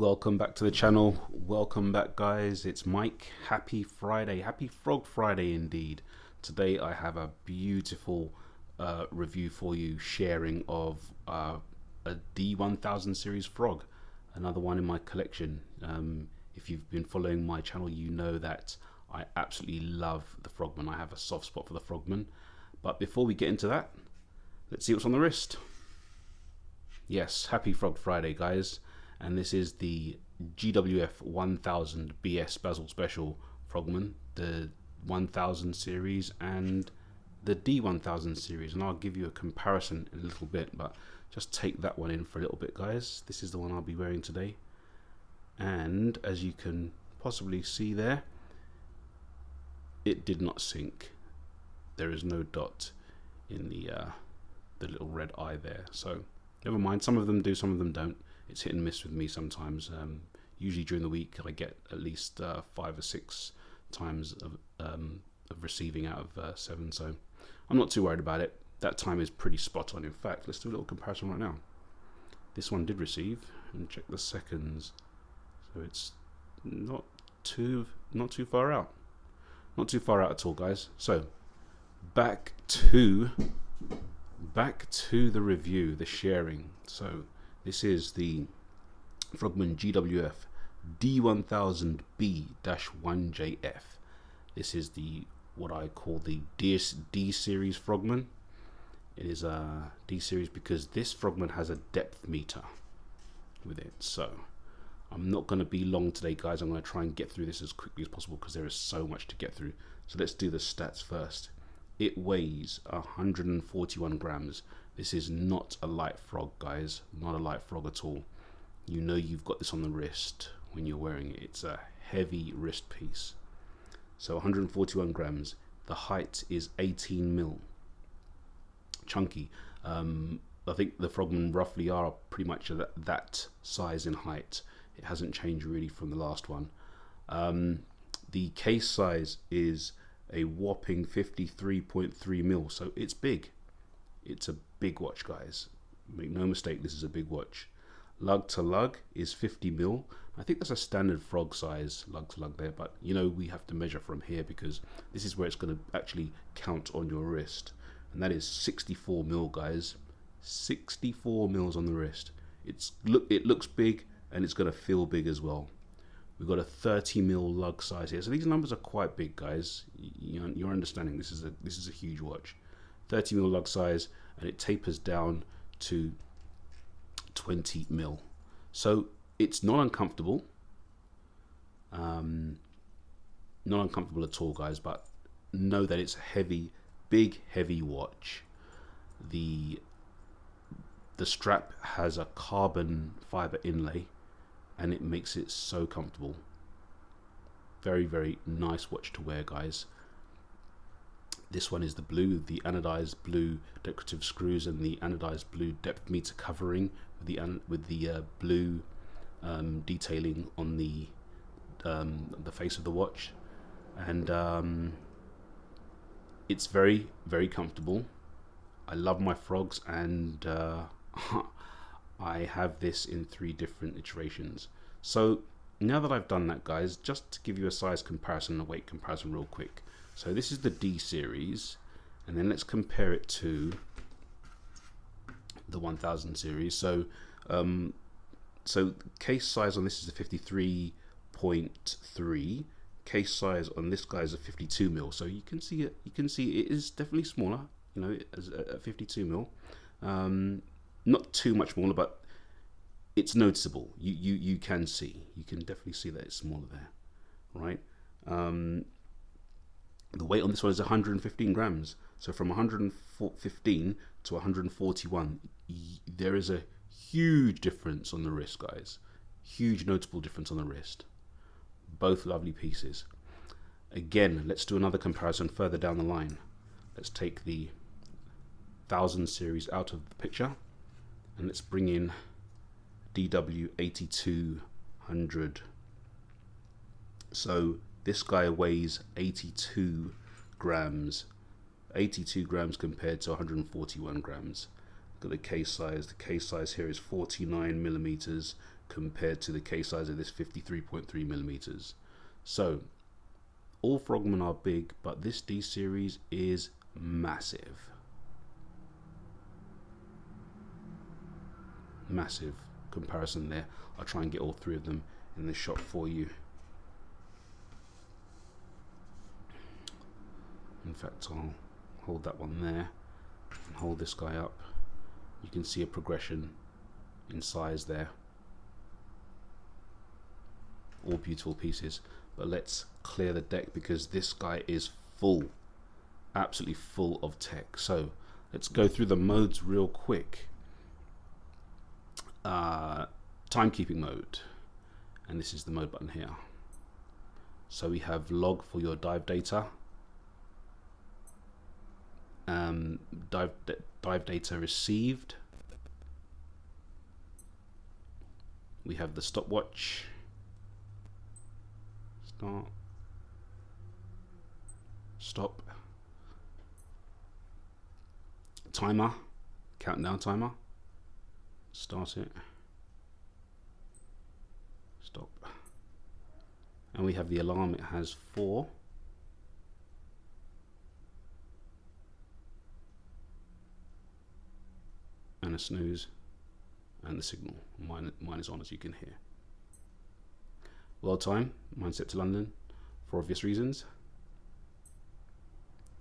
Welcome back to the channel. Welcome back, guys. It's Mike. Happy Friday. Happy Frog Friday indeed. Today I have a beautiful review for you, sharing of a D1000 series frog, another one in my collection. If you've been following my channel, you know that I absolutely love the Frogman. I have a soft spot for the Frogman. But before we get into that, let's see what's on the wrist. Yes, happy Frog Friday, guys. And this is the GWF-D1000B Basil Special Frogman, the 1000 series and the D1000 series. And I'll give you a comparison in a little bit, but just take that one in for a little bit, guys. This is the one I'll be wearing today. And as you can possibly see there, it did not sink. There is no dot in the little red eye there. So never mind, some of them do, some of them don't. It's hit and miss with me sometimes. Usually during the week I get at least 5 or 6 times of receiving out of 7, so I'm not too worried about it. That time is pretty spot on. In fact, let's do a little comparison right now. This one did receive, and check the seconds. So it's not too far out. Not too far out at all, guys. So back to the review, the sharing. So this is the Frogman GWF-D1000B-1JF. This is the what I call the D series Frogman. It is a D series because this Frogman has a depth meter with it. So I'm not going to be long today, guys. I'm going to try and get through this as quickly as possible because there is so much to get through. So let's do the stats first. It weighs 141 grams. This is not a light frog, guys. Not a light frog at all. You know you've got this on the wrist when you're wearing it. It's a heavy wrist piece. So 141 grams. The height is 18 mil. Chunky. I think the Frogman roughly are pretty much that size in height. It hasn't changed really from the last one. The case size is a whopping 53.3 mil. So it's big. It's a big watch, guys. Make no mistake, this is a big watch. Lug to lug is 50 mil. I think that's a standard frog size lug to lug there, but you know we have to measure from here because this is where it's going to actually count on your wrist, and that is 64 mil, guys. 64 mils on the wrist. It looks big and it's going to feel big as well. We've got a 30 mil lug size here, so these numbers are quite big, guys. You're understanding this is a huge watch. 30 mil lug size, and it tapers down to 20 mil. So it's not uncomfortable. Not uncomfortable at all, guys, but know that it's a heavy, big, heavy watch. The strap has a carbon fiber inlay, and it makes it so comfortable. Very, very nice watch to wear, guys. This one is the blue, the anodized blue decorative screws and the anodized blue depth meter covering with the blue detailing on the face of the watch, and it's very, very comfortable. I love my frogs, and I have this in 3 different iterations. So now that I've done that, guys, just to give you a size comparison and a weight comparison real quick. So this is the D series, and then let's compare it to the 1000 series. So so case size on this is a 53.3. Case size on this guy is a 52 mil. So you can see it. You can see it is definitely smaller. You know, at 52 mil. Not too much smaller, but it's noticeable. You can see. You can definitely see that it's smaller there, right? The weight on this one is 115 grams. So from 115 to 141, there is a huge difference on the wrist, guys. Huge notable difference on the wrist. Both lovely pieces. Again, let's do another comparison further down the line. Let's take the 1000 series out of the picture, and let's bring in DW8200. So this guy weighs 82 grams. 82 grams compared to 141 grams. Got the case size. The case size here is 49 millimeters compared to the case size of this 53.3 millimeters. So all Frogman are big, but this D series is massive. Massive comparison there. I'll try and get all three of them in the shot for you. In fact, I'll hold that one there and hold this guy up. You can see a progression in size there. All beautiful pieces. But let's clear the deck because this guy is full, absolutely full of tech. So let's go through the modes real quick. Timekeeping mode, and this is the mode button here. So we have log for your dive data, dive data received. We have the stopwatch, start, stop, timer, countdown timer, start it, stop, and we have the alarm. It has 4, and a snooze, and the signal. Mine is on, as you can hear. World time, mine set to London for obvious reasons.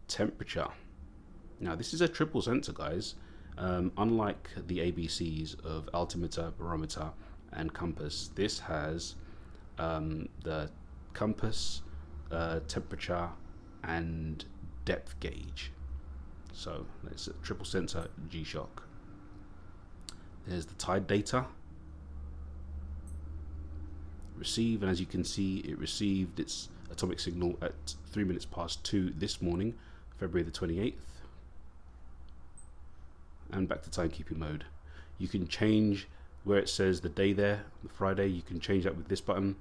Temperature. Now this is a triple sensor, guys. Unlike the ABCs of altimeter, barometer, and compass, this has the compass, temperature, and depth gauge. So it's a triple sensor G-shock. There's the tide data. Receive, and as you can see, it received its atomic signal at 3 minutes past 2 this morning, February the 28th. And back to timekeeping mode. You can change where it says the day there, the Friday. You can change that with this button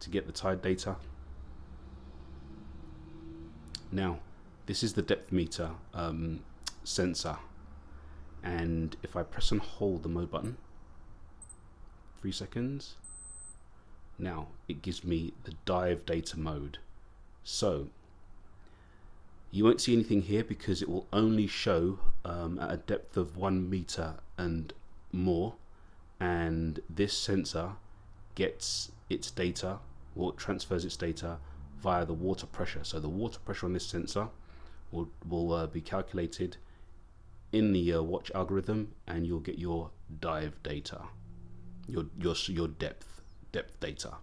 to get the tide data. Now, this is the depth meter sensor, and if I press and hold the mode button, 3 seconds, now it gives me the dive data mode. So you won't see anything here because it will only show at a depth of 1 meter and more, and this sensor gets its data, or transfers its data via the water pressure. So the water pressure on this sensor will be calculated in the watch algorithm, and you'll get your dive data, your depth data.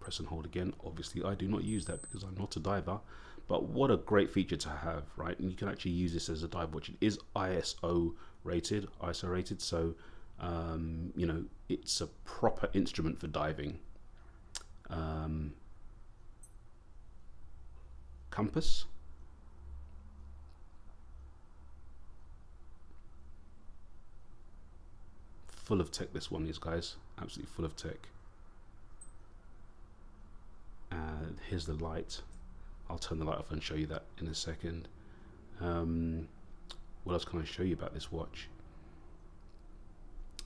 Press and hold again. Obviously I do not use that because I'm not a diver, but what a great feature to have, right? And you can actually use this as a dive watch. It is ISO rated, so you know, it's a proper instrument for diving. Compass. Full of tech, this one is, guys. Absolutely full of tech. Here's the light. I'll turn the light off and show you that in a second. What else can I show you about this watch?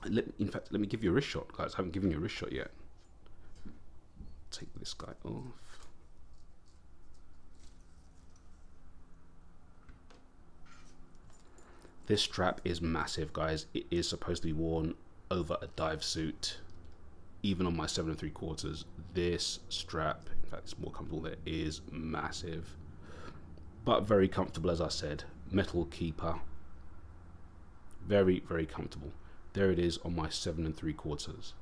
In fact, let me give you a wrist shot, guys. I haven't given you a wrist shot yet. Take this guy off. This strap is massive, guys. It is supposed to be worn over a dive suit. Even on my 7 3/4, this strap, in fact it's more comfortable there, is massive. But very comfortable, as I said. Metal keeper. Very, very comfortable. There it is on my 7 3/4.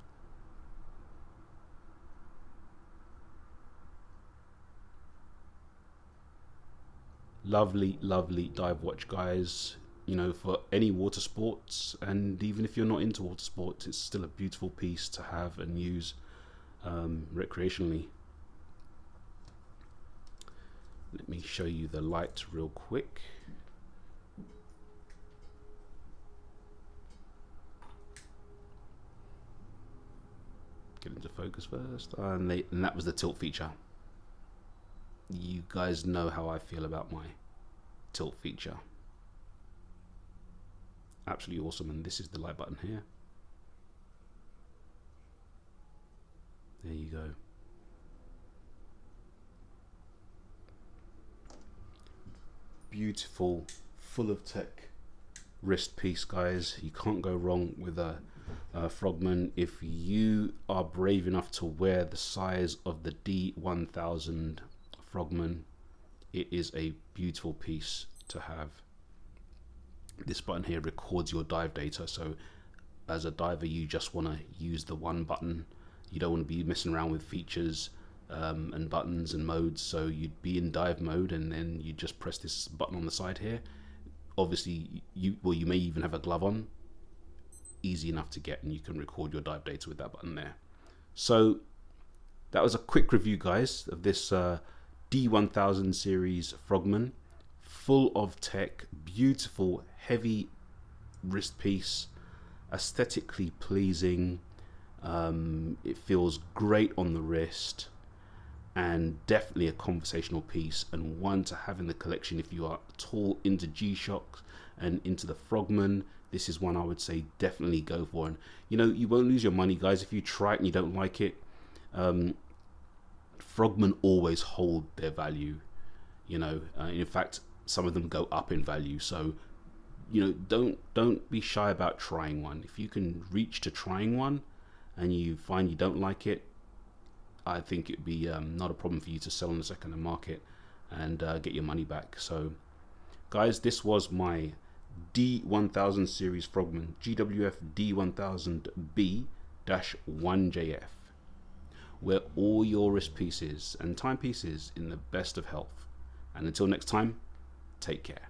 Lovely, lovely dive watch, guys. You know, for any water sports, and even if you're not into water sports, it's still a beautiful piece to have and use recreationally. Let me show you the light real quick. Get into focus first, and that was the tilt feature. You guys know how I feel about my tilt feature. absolutely awesome. And this is the light button here. There you go. Beautiful, full of tech wrist piece, guys. You can't go wrong with a Frogman. If you are brave enough to wear the size of the D1000 Frogman, it is a beautiful piece to have. This button here records your dive data, so as a diver you just want to use the one button. You don't want to be messing around with features and buttons and modes, so you'd be in dive mode and then you just press this button on the side here. Obviously you may even have a glove on. Easy enough to get, and you can record your dive data with that button there. So that was a quick review, guys, of this D1000 series Frogman. Full of tech, beautiful heavy wrist piece, aesthetically pleasing. It feels great on the wrist, and definitely a conversational piece, and one to have in the collection if you are at all into G-Shock and into the Frogman. This is one I would say definitely go for, and you know, you won't lose your money, guys, if you try it and you don't like it. Frogman always hold their value, you know. In fact, some of them go up in value, so you know, don't be shy about trying one. If you can reach to trying one and you find you don't like it, I think it'd be not a problem for you to sell on the second-hand market and get your money back. So guys, this was my D1000 series Frogman, GWF-D1000B-1JF. Wear all your wrist pieces and timepieces in the best of health. And until next time, take care.